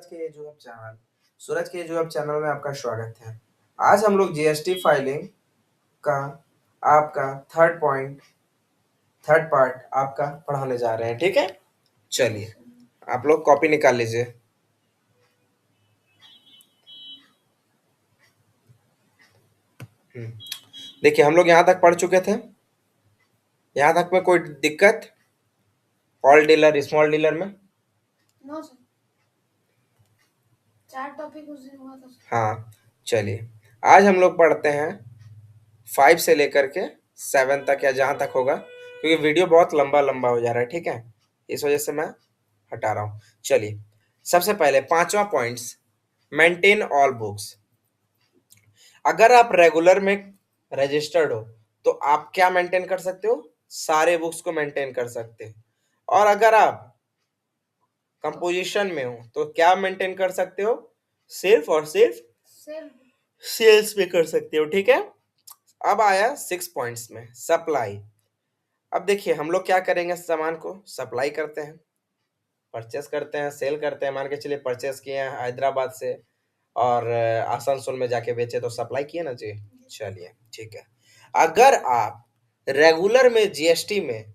सूरज के YouTube channel में आपका स्वागत है। आज हम लोग जीएसटी फाइलिंग का आपका थर्ड पार्ट आपका पढ़ाने जा रहे हैं। ठीक है, चलिए आप लोग कॉपी निकाल लीजिए। देखिए हम लोग यहाँ तक पढ़ चुके थे। यहाँ तक में कोई दिक्कत ऑल डीलर स्मॉल डीलर में? नो सर, 4 टॉपिक उस दिन हुआ था सर। हाँ, चलिए आज हम लोग पढ़ते हैं 5 से लेकर के 7 तक या जहाँ तक होगा, क्योंकि वीडियो बहुत लंबा लंबा हो जा रहा है। ठीक है, इस वजह से मैं हटा रहा हूँ। चलिए सबसे पहले 5वां पॉइंट्स, मेंटेन ऑल बुक्स। अगर आप रेगुलर में रजिस्टर्ड हो तो आप क्या मेंटेन कर सकते हो? सारे बुक्स को मेंटेन कर सकते हैं। और अगर आप कंपोजिशन में हो तो क्या मेंटेन कर सकते हो? सिर्फ और सिर्फ सेल सेल्स पे कर सकते हो। ठीक है, अब आया 6 पॉइंट्स में सप्लाई। अब देखिए हम लोग क्या करेंगे, सामान को सप्लाई करते हैं, परचेस करते हैं, सेल करते हैं। मान के चलिए परचेस किए हैं हैदराबाद से और आसनसोल में जाके बेचे तो सप्लाई किए ना जी। चलिए ठीक है, अगर आप रेगुलर में जीएसटी में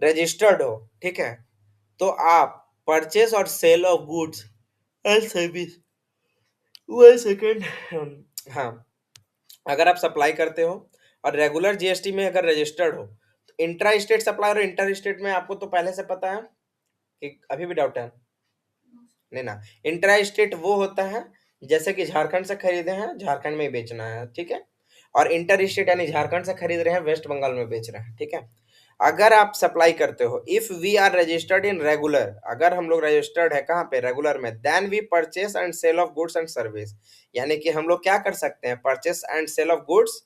रजिस्टर्ड हो, ठीक है, तो आप परचेस और sale of goods and service, one second, हाँ, अगर आप सप्लाई करते हो और रेगुलर जीएसटी में अगर रजिस्टर्ड हो तो इंट्रा स्टेट सप्लाई और इंटर स्टेट में आपको तो पहले से पता है कि अभी भी डाउट है? नहीं ना, इंट्रा स्टेट वो होता है जैसे कि झारखंड से खरीदे हैं, झारखंड में ही बेचना है। ठीक है, और इंटर स्टेट यानी झारखंड से खरीद रहे हैं, वेस्ट बंगाल में बेच रहे हैं। ठीक है, अगर आप सप्लाई करते हो, if we are registered in regular, अगर हम लोग रजिस्टर्ड है कहाँ पे? रेगुलर में, then we purchase and sale of goods and service, यानी कि हम लोग क्या कर सकते हैं? Purchase and sale of goods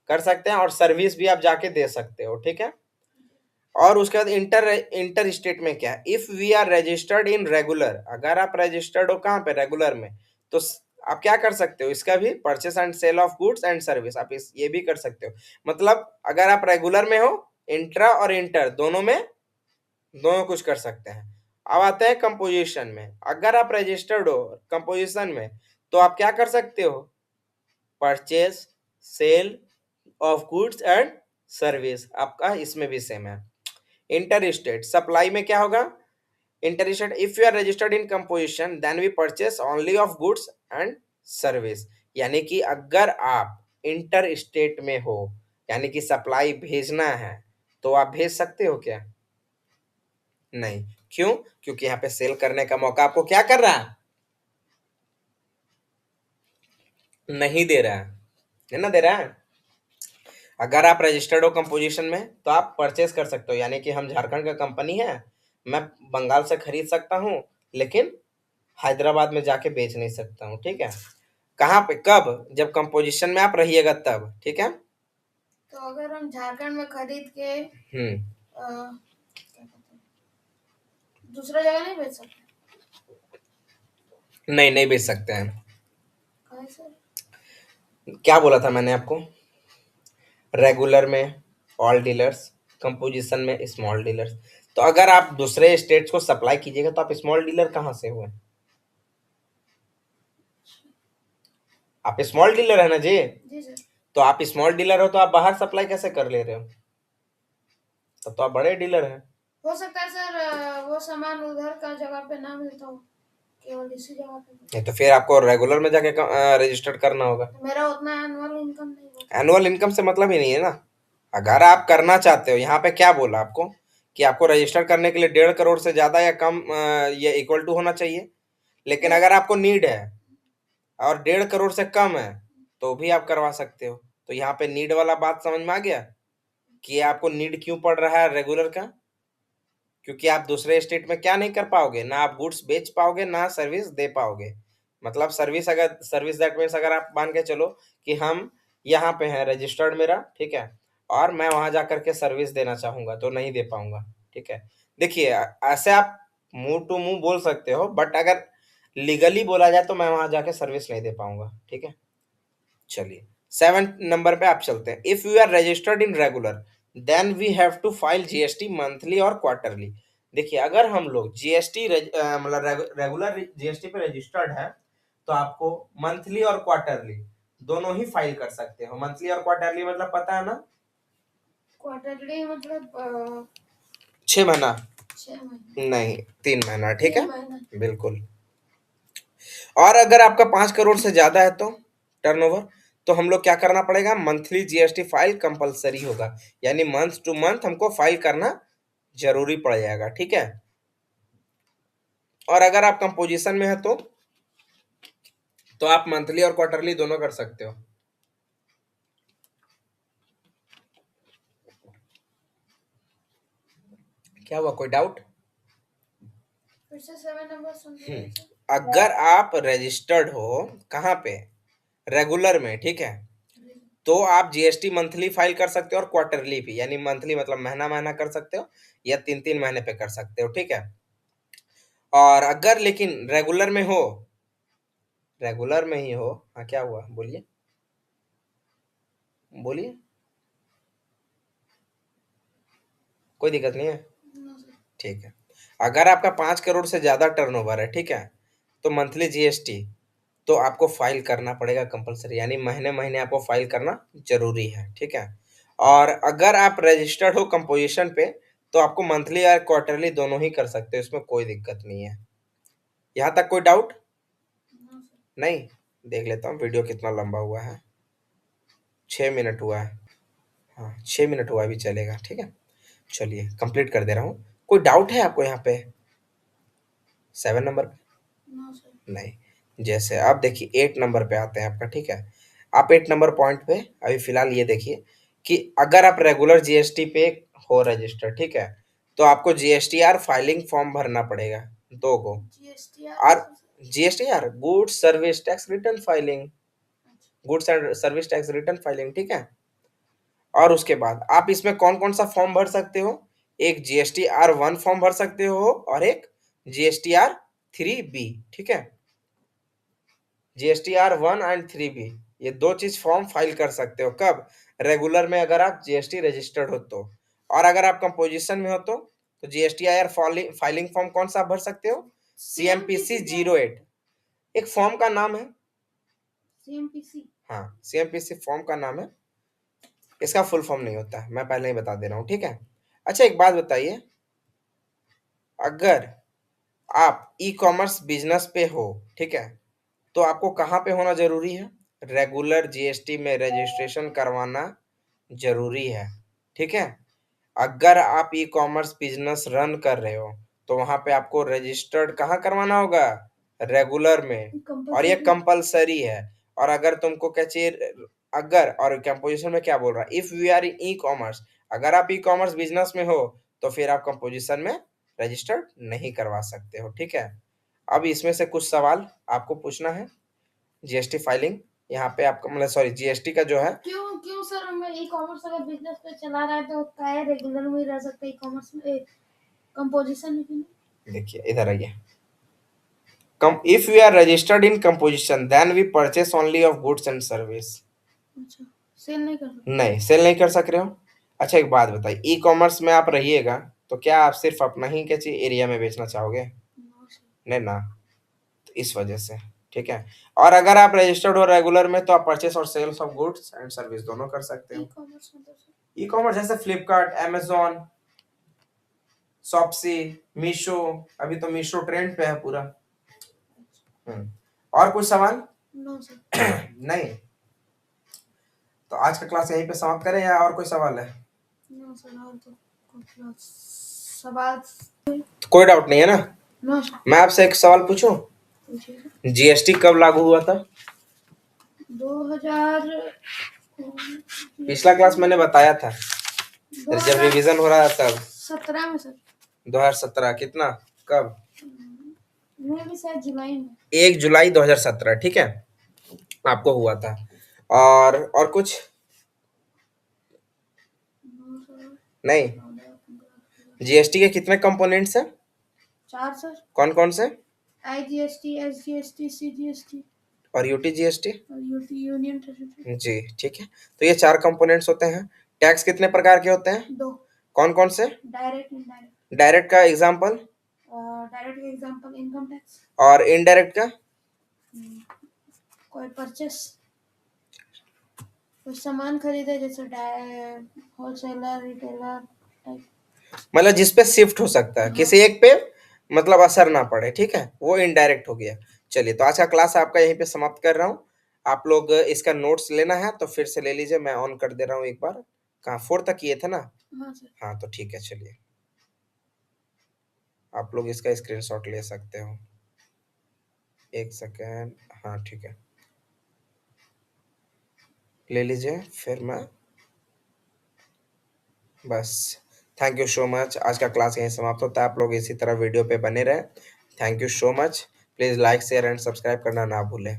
कर सकते हैं और सर्विस भी आप जाके दे सकते हो। ठीक है, और उसके बाद इंटर इंटर स्टेट में क्या है? If we are registered in regular, अगर आप रजिस्टर्ड हो कहाँ पे? रेगुलर में, तो आप क्या कर सकते हो? इसका भी purchase and sale of goods and service आप इस ये भी कर सकते हो। मतलब अगर आप रेगुलर में हो, इंट्रा और इंटर दोनों में दोनों कुछ कर सकते हैं। अब आते हैं कंपोजिशन में, अगर आप रजिस्टर्ड हो कंपोजिशन में तो आप क्या कर सकते हो? Purchase cell of goods and service, आपका इसमें भी सेम है। इंटर स्टेट सप्लाई में क्या होगा? Inter state, if you are registered in composition then we purchase only of goods and service, यानी कि अगर आप इंटर स्टेट में हो, यानी कि सप्लाई भेजना है, तो आप भेज सकते हो क्या? नहीं। क्यों? क्योंकि यहाँ पे सेल करने का मौका आपको क्या कर रहा है? नहीं दे रहा है ना, दे रहा है। अगर आप रजिस्टर्ड हो कंपोजिशन में तो आप परचेस कर सकते हो, यानी कि हम झारखंड का कंपनी है, मैं बंगाल से खरीद सकता हूँ, लेकिन हैदराबाद में जाके बेच नहीं सकता हूँ। ठीक है, कहाँ पे? कब? जब कंपोजिशन में आप रहिएगा तब। ठीक है, तो अगर हम झारखंड में खरीद के क्या कहते हैं, दूसरा जगह नहीं बेच सकते? नहीं नहीं बेच सकते हैं। काहे सर? क्या बोला था मैंने आपको? रेगुलर में ऑल डीलर्स, कंपोजिशन में स्मॉल डीलर्स। तो अगर आप दूसरे स्टेट्स को सप्लाई कीजिएगा तो आप स्मॉल डीलर कहाँ से हुए? आप स्मॉल डीलर है ना जी। जी सर। तो आप स्मॉल डीलर हो तो आप बाहर सप्लाई कैसे कर ले रहे हो? तब तो आप बड़े डीलर हैं। हो सकता है सर वो सामान उधर का जगह पे ना मिलता हो, केवल इसी जगह पे मिलता नहीं तो फिर आपको रेगुलर में जाके रजिस्टर्ड करना होगा। हो। तो मेरा उतना एनुअल इनकम नहीं होता। एनुअल इनकम से मतलब ही नहीं है ना। अगर आप करना चाहते हो, यहाँ पे क्या बोला आपको कि आपको रजिस्टर करने के लिए 1.5 करोड़ से ज्यादा या कम या इक्वल टू होना चाहिए। लेकिन अगर आपको नीड है और 1.5 करोड़ से कम है तो भी आप करवा सकते हो। तो यहाँ पे नीड वाला बात समझ में आ गया कि आपको नीड क्यों पड़ रहा है रेगुलर का? क्योंकि आप दूसरे स्टेट में क्या नहीं कर पाओगे, ना आप गुड्स बेच पाओगे ना सर्विस दे पाओगे। मतलब सर्विस, अगर सर्विस दैट मीन्स अगर आप मान के चलो कि हम यहाँ पे हैं रजिस्टर्ड मेरा, ठीक है, और मैं वहां जा करके सर्विस देना चाहूंगा तो नहीं दे पाऊंगा। ठीक है, देखिए ऐसे आप मुंह टू मुंह बोल सकते हो, बट अगर लीगली बोला जाए तो मैं वहां जाके सर्विस नहीं दे पाऊंगा। ठीक है, चलिए 7 नंबर पे आप चलते हैं। If you are registered in regular then we have to file GST monthly और क्वार्टरली। देखिए अगर हम लोग जीएसटी मतलब रेगुलर जीएसटी पे रजिस्टर्ड है तो आपको मंथली और क्वार्टरली दोनों ही फाइल कर सकते हो। मंथली और क्वार्टरली मतलब पता है ना? क्वार्टरली मतलब 6 महीना 6 महीने। नहीं, 3 महीना, ठीक है। 3 महीना। बिल्कुल। और अगर आपका 5 करोड़ से ज्यादा है तो टर्नओवर, तो हम लोग क्या करना पड़ेगा, मंथली जीएसटी फाइल कंपलसरी होगा, यानी मंथ टू मंथ हमको फाइल करना जरूरी पड़ जाएगा, ठीक है। और अगर आप कंपोजिशन में है तो आप मंथली और क्वार्टरली दोनों कर सकते हो। क्या हुआ, कोई डाउट? फिर से 7 नंबर समझाइए सर। अगर आप रजिस्टर्ड हो कहाँ पे, रेगुलर में, ठीक है, तो आप जीएसटी मंथली फाइल कर सकते हो और क्वार्टरली भी, यानी मंथली मतलब महीना महीना कर सकते हो या 3 3 महीने पे कर सकते हो, ठीक है। और अगर लेकिन रेगुलर में हो, रेगुलर में ही हो, हाँ क्या हुआ बोलिए, बोलिए, कोई दिक्कत नहीं है, नो सर। ठीक है। अगर आपका 5 करोड़ से ज्यादा टर्नओवर है, ठीक है, तो मंथली जीएसटी तो आपको फाइल करना पड़ेगा कंपलसरी, यानी महीने महीने आपको फाइल करना जरूरी है, ठीक है। और अगर आप रजिस्टर्ड हो कंपोजिशन पे तो आपको मंथली या क्वार्टरली दोनों ही कर सकते हो, इसमें कोई दिक्कत नहीं है। यहाँ तक कोई डाउट नो सर। नहीं? देख लेता हूँ वीडियो कितना लंबा हुआ है, 6 मिनट हुआ है। हाँ 6 मिनट हुआ, अभी चलेगा, ठीक है। चलिए कंप्लीट कर दे रहा हूँ। कोई डाउट है आपको यहाँ पे 7 नंबर पे? No sir. नहीं। जैसे आप देखिए 8 नंबर पे आते हैं आपका, ठीक है। आप 8 नंबर पॉइंट पे अभी फिलहाल ये देखिए कि अगर आप रेगुलर जीएसटी पे हो रजिस्टर, ठीक है, तो आपको जीएसटीआर फाइलिंग फॉर्म भरना पड़ेगा, 2 गो। जीएसटीआर और मतलब sir? GSTR goods service tax return filing, अच्छा। Goods and service tax return filing, ठीक है। और उसके बाद आप इसमें कौन कौन सा फॉर्म भर सकते हो, एक जीएसटीआर 1 फॉर्म भर सकते हो और एक जीएसटीआर 3B, ठीक है। जीएसटीआर 1 एंड 3B, ये 2 चीज फॉर्म फाइल कर सकते हो, कब, रेगुलर में अगर आप जीएसटी रजिस्टर्ड हो तो। और अगर आप कंपोजिशन में हो तो जीएसटीआर फाइलिंग फॉर्म कौन सा भर सकते हो, सीएमपीसी सीएमपीसी क्या? 08, एक फॉर्म का नाम है। सीएमपीसी। हाँ सीएमपीसी फॉर्म का नाम है, इसका फुल फॉर्म नहीं होता है, मैं पहले ही बता दे रहा हूँ, ठीक है। अच्छा एक बात बताइए, अगर आप ई कॉमर्स बिजनेस पे हो, ठीक है, तो आपको कहाँ पे होना जरूरी है, रेगुलर जीएसटी में रजिस्ट्रेशन करवाना जरूरी है, ठीक है। अगर आप ई कॉमर्स बिजनेस रन कर रहे हो तो वहां पे आपको रजिस्टर्ड कहाँ करवाना होगा, रेगुलर में, और ये कंपलसरी। कंपलसरी है। और अगर तुमको क्या चाहिए, अगर, और कंपोजिशन में क्या बोल रहा है, if we are in e commerce, अगर आप ई कॉमर्स बिजनेस में हो तो फिर आप कंपोजिशन में रजिस्टर्ड नहीं करवा सकते हो, ठीक है। अब इसमें से कुछ सवाल आपको पूछना है, जीएसटी फाइलिंग यहाँ पे आपका मतलब सॉरी जीएसटी का जो है, क्यों क्यों सर, हमें ई कॉमर्स अगर बिजनेस पे चला रहा है तो क्या है, रेगुलर में ही रह सकते हैं ई कॉमर्स में, कंपोजिशन में क्यों नहीं? देखिए इधर आइए, come if we are registered in composition then we purchase only of goods and service. अच्छा, सेल नहीं कर सकते? नहीं सेल नहीं कर सक रहे हो। अच्छा एक बात बताइए, ई कॉमर्स में आप रहिएगा तो क्या आप सिर्फ अपना ही क्या चाहिए एरिया में बेचना चाहोगे, नो सर। नहीं ना, तो इस वजह से, ठीक है। और अगर आप रजिस्टर्ड हो रेगुलर में तो आप परचेस और sales of goods and service दोनों कर सकते ई हो। कॉमर्स मतलब सर? ई कॉमर्स जैसे फ्लिपकार्ट, amazon, शॉप्सी, मीशो, अभी तो मीशो ट्रेंड पे है पूरा। और कुछ सवाल नो सर। नहीं? तो आज का क्लास यहीं पे समाप्त करें या और कोई सवाल है? नो सर, और तो कुछ सवाल? कोई डाउट नहीं है ना? No sir. मैं आपसे एक सवाल पूछूं, पूछिए सर। जीएसटी कब लागू हुआ था? 2000 पिछला क्लास मैंने बताया था, जब रिवीजन हो रहा था तब। 2017 में सर। 2017 कितना, कब? मैं भी शायद जुलाई में। 1 जुलाई 2017, ठीक है, आपको हुआ था। और कुछ नो सर। नहीं? जीएसटी के कितने कंपोनेंट्स हैं, 4 सर। कौन कौन से? आईजीएसटी, एसजीएसटी, सीजीएसटी और यूटी जीएसटी? और यूटी, यूनियन टेरिटरी। जी ठीक है, तो ये 4 कंपोनेंट्स होते हैं। टैक्स कितने प्रकार के होते हैं, 2। कौन कौन से? Direct, indirect. डायरेक्ट का example direct example income tax. और इनडायरेक्ट का? कोई परचेस, कुछ सामान खरीदे जैसे होलसेलर रिटेलर टाइप। मतलब जिस पे शिफ्ट हो सकता है, हाँ। किसी एक पे मतलब असर ना पड़े, ठीक है, वो इनडायरेक्ट हो गया। चलिए, तो आज का क्लास आपका यहीं पे समाप्त कर रहा हूँ। आप लोग इसका नोट्स लेना है तो फिर से ले लीजिए, मैं ऑन कर दे रहा हूँ एक बार। कहाँ, 4 तक किए थे ना? हाँ सर। हाँ, तो ठीक है, चलिए आप लोग इसका स्क्रीनशॉट ले सकते हो। एक सेकेंड, हाँ ठीक है, ले लीजिए फिर मैं बस। थैंक यू सो मच, आज का क्लास यहीं समाप्त होता है। आप लोग इसी तरह वीडियो पे बने रहें। Thank you so much. Please like share and subscribe करना ना भूलें।